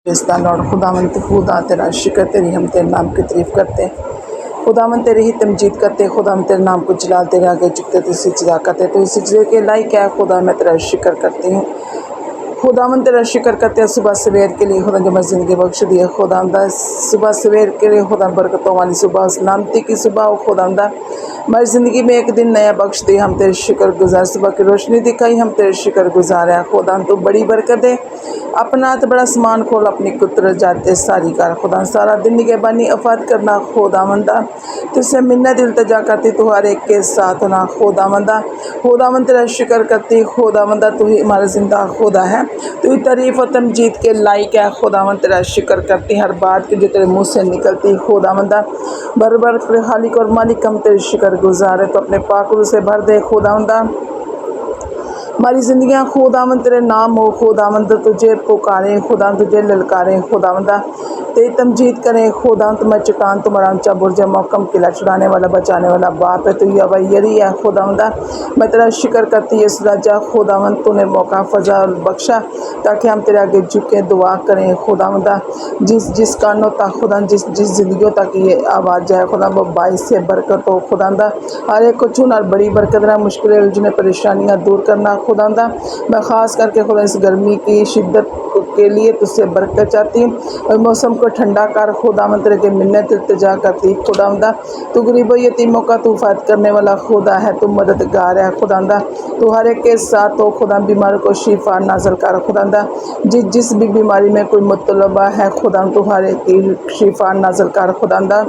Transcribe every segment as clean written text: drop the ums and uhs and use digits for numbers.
पाकिस्तान और खुदावंद खुदा तेरा शुक्र तेरी हम तेरे नाम की तारीफ करते हैं। खुदावंद तेरी ही तमजीद करते हैं। खुदा हम तेरे नाम को जलाल तेरे आगे झुकते तो सजदा करते तो सजदे के लायक है। खुदा मैं तेरा शुक्र करती हूँ। खुदावंद तेरा शुक्र करते हैं सुबह सवेर के लिए खुदा जो मैं ज़िंदगी बख्श दी है। खुदावंदा सुबह सवेर के लिए खुदा बरकतों वाली सुबह सलामती की सुबह हो। खुदावंदा हमारी ज़िंदगी में एक दिन नया बख्श दी, हम तेरे शुक्र गुजार। सुबह की रोशनी दिखाई, हम तेरे शुक्र गुजार है। खुदा तो बड़ी बरकत दे, अपना हाथ बड़ा समान खोल, अपनी कुदरत जाते सारी कार। खुदा सारा दिन निगहबानी अफात करना। खुदावंदा तुझसे मिन्नत इल्तिजा करती, तू हर एक के साथ होना। खुदावंद तेरा शुक्र करती। खुदावंदा तू ही हमारा जिंदा खुदा है, तू ही तारीफ और तमजीद के लायक है। खुदावंद तेरा शुक्र करती, हर बात की जो तेरे मुँह से निकलती। खुदावंदा बर खालिक और मालिक हम तेरे शुक्र गुजार है, तो अपने पाक से भर दे। खुदावंदा हमारी ज़िंदगियाँ खुदावंद तेरे नाम हो। खुदावंद तुझे पुकारें, खुदा तुझे ललकारें। खुदावंदा तेरी तमजीद करें। खुदा तुम्हारा चट्टान, तुम्हारा ऊंचा बुर्ज मौकम किला, छुड़ाने वाला बचाने वाला बाप है, तू यरी है। खुदावंदा मैं तेरा शुक्र करती है राजा। खुदावंद तूने मौका फजा बख्शा ताकि हम तेरे आगे झुके दुआ करें। खुदावंदा जिस कानों तक खुदा जिस ज़िंदगियों तक ये आवाज़ जाए खुदा वो बाइस से बरकत हो। खुदावंदा हर एक को चुन और बड़ी बरकत रहा, मुश्किलें उलझने परेशानियाँ दूर करना। खुदावंदा मैं ख़ास करके खुदा इस गर्मी की शिद्दत के लिए तुझसे बरकत चाहती हूँ और मौसम को ठंडा कर। खुदावंद तेरे के मिन्नत इल्तिजा करती। खुदावंदा तू गरीबों यतीमों का तू फायद करने वाला खुदा है, तू मददगार है। खुदावंदा तू हर एक के साथ हो। खुदा बीमार को शिफा नाज़िल कर। खुदावंदा जिस भी बीमारी में कोई मुतलबा है खुदा तू हर एक की शिफा नाज़िल कर। खुदावंदा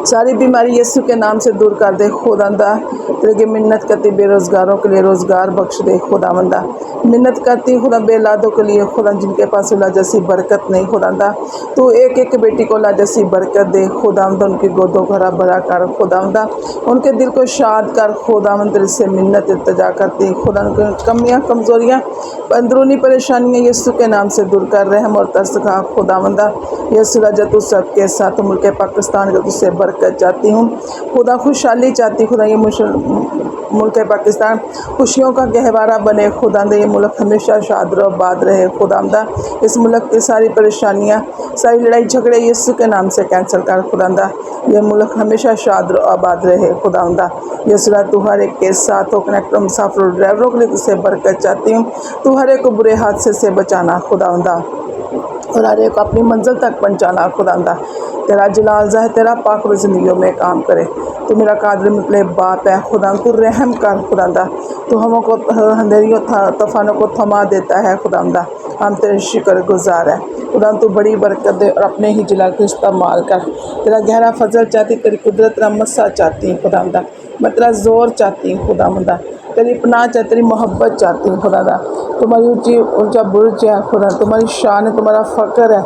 सारी बीमारी यीशु के नाम से दूर कर दे। खुदावंदा तेरे की मिन्नत करती, बेरोज़गारों के लिए रोज़गार बख्श दे। खुदावंदा मिन्नत करती खुदा बेलादों के लिए, खुदा जिनके पास औलाद जैसी बरकत नहीं। खुदावंदा तू एक एक बेटी को औलाद जैसी बरकत दे। खुदावंदा उनकी गोदों को हरा भरा कर। खुदावंदा उनके दिल को शाद कर। खुदावंद तेरे से मिन्नत इल्तिजा करती। खुदा उनकी कमियाँ कमज़ोरियाँ अंदरूनी परेशानियाँ यीशु के नाम से दूर कर। रहम और तरस खा। खुदावंदा यीशु राजा तू सबके साथ मुल्क पाकिस्तान का तुझसे बरकत चाहती हूँ। खुदा खुशहाली चाहती। खुदा ये मुल्क पाकिस्तान खुशियों का गहवारा बने। खुदावंदा ये मुल्क हमेशा शाद और आबाद रहे। खुदावंदा इस मुल्क की सारी परेशानियाँ सारी लड़ाई झगड़े यीशु के नाम से कैंसिल कर। खुदावंदा ये मुल्क हमेशा शाद और आबाद रहे। खुदावंदा यीशु राजा तू हर एक के साथ हो। कनेक्टर मुसाफिर और ड्राइवरों के लिए तुझसे बरकत चाहती हूँ। तू हर एक को बुरे हादसे से बचाना खुदावंदा, और हर एक को अपनी मंजिल तक पहुँचाना। खुदावंदा तेरा जलाल ज़ाहिर तेरा पाक ज़िंदगियों में काम करे। तू मेरा कादिर मतलब बाप है। खुदा तू रहम कर। खुदावंदा तू हमों को अंधेरियों तूफानों को थमा देता है। खुदावंदा हम तेरे शुक्र गुजार है। खुदा तू बड़ी बरकत दे और अपने ही जलाल को इस्तेमाल कर। तेरा गहरा फजल चाहती, तेरी कुदरत तेरा मस्सा चाहती हूँ। खुदावंदा मैं तेरा ज़ोर चाहती हूँ। खुदावंदा तेरी पनाह चाहती, तेरी मोहब्बत चाहती हूँ। खुदावंदा तुम्हारी ऊंचा बुर्ज है। खुदा तुम्हारी शान है, तुम्हारा फ़ख्र है,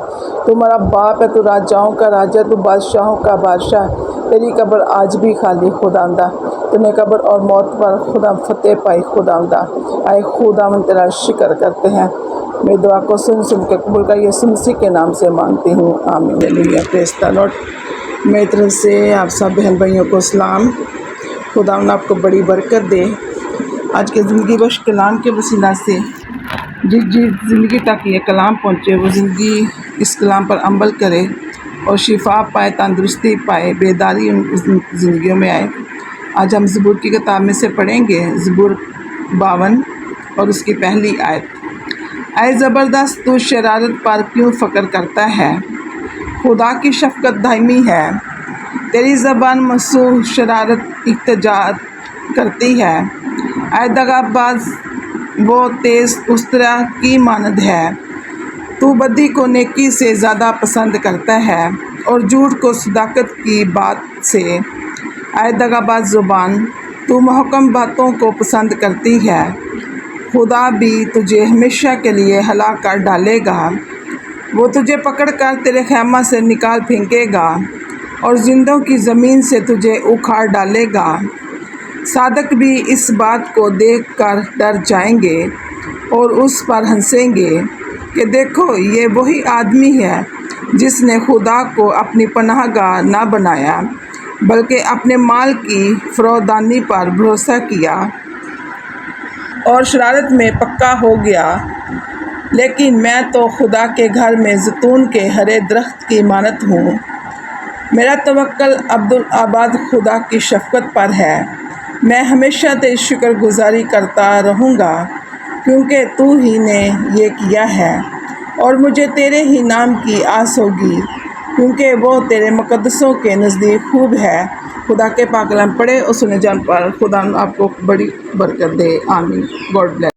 तुम्हारा बाप है, तू राजाओं का राजा, तू बादशाहों का बादशाह। तेरी कब्र आज भी खाली। खुदावंदा तूने कब्र और मौत पर खुदा फतेह पाई। खुदावंदा आए खुदावंद तेरा शुक्र करते हैं। मेरी दुआ को सुन के कबूल कर, यीशु मसीह के नाम से मांगती हूँ, आमीन। Hallelujah, praise the Lord. मेरी तरफ से आप सब बहन भाइयों को सलाम। खुदावंद आपको बड़ी बरकत दे। आज के ज़िंदगी बख्श कलाम के वसीला से जिस ज़िंदगी तक ये कलाम पहुँचे वो ज़िंदगी इस कलाम पर अमल करे और शिफा पाए, तंदुरुस्ती पाए, बेदारी उन ज़िंदगियों में आए। आज हम ज़बूर की किताब में से पढ़ेंगे ज़बूर 52 और उसकी पहली आयत। ऐ ज़बरदस्त तू शरारत पर क्यों फ़क्र करता है, खुदा की शफ़क़त दायमी है। तेरी ज़बान मसूह शरारत इख्तिजार करती है। ऐ दगाबाज वो तेज़ उस्तरा की मानद है। तू बदी को नेकी से ज़्यादा पसंद करता है और झूठ को सदाकत की बात से। ऐ दगाबाज ज़ुबान तू महकम बातों को पसंद करती है। खुदा भी तुझे हमेशा के लिए हलाक कर डालेगा। वो तुझे पकड़ कर तेरे खैमा से निकाल फेंकेगा और जिंदों की ज़मीन से तुझे उखाड़ डालेगा। सादक भी इस बात को देख कर डर जाएंगे और उस पर हंसेंगे कि देखो ये वही आदमी है जिसने खुदा को अपनी पनाहगाह न बनाया बल्कि अपने माल की फरोदानी पर भरोसा किया और शरारत में पक्का हो गया। لیکن میں تو خدا کے گھر میں زیتون کے ہرے درخت کی مانند ہوں۔ میرا توکل عبدالآباد خدا کی شفقت پر ہے۔ میں ہمیشہ تیری شکر گزاری کرتا رہوں گا، کیونکہ تو ہی نے یہ کیا ہے، اور مجھے تیرے ہی نام کی آس ہوگی، کیونکہ وہ تیرے مقدسوں کے نزدیک خوب ہے۔ خدا کے پاک کلام پڑھے اور سنے جان پر خدا آپ کو بڑی برکت دے۔ آمین۔ God bless.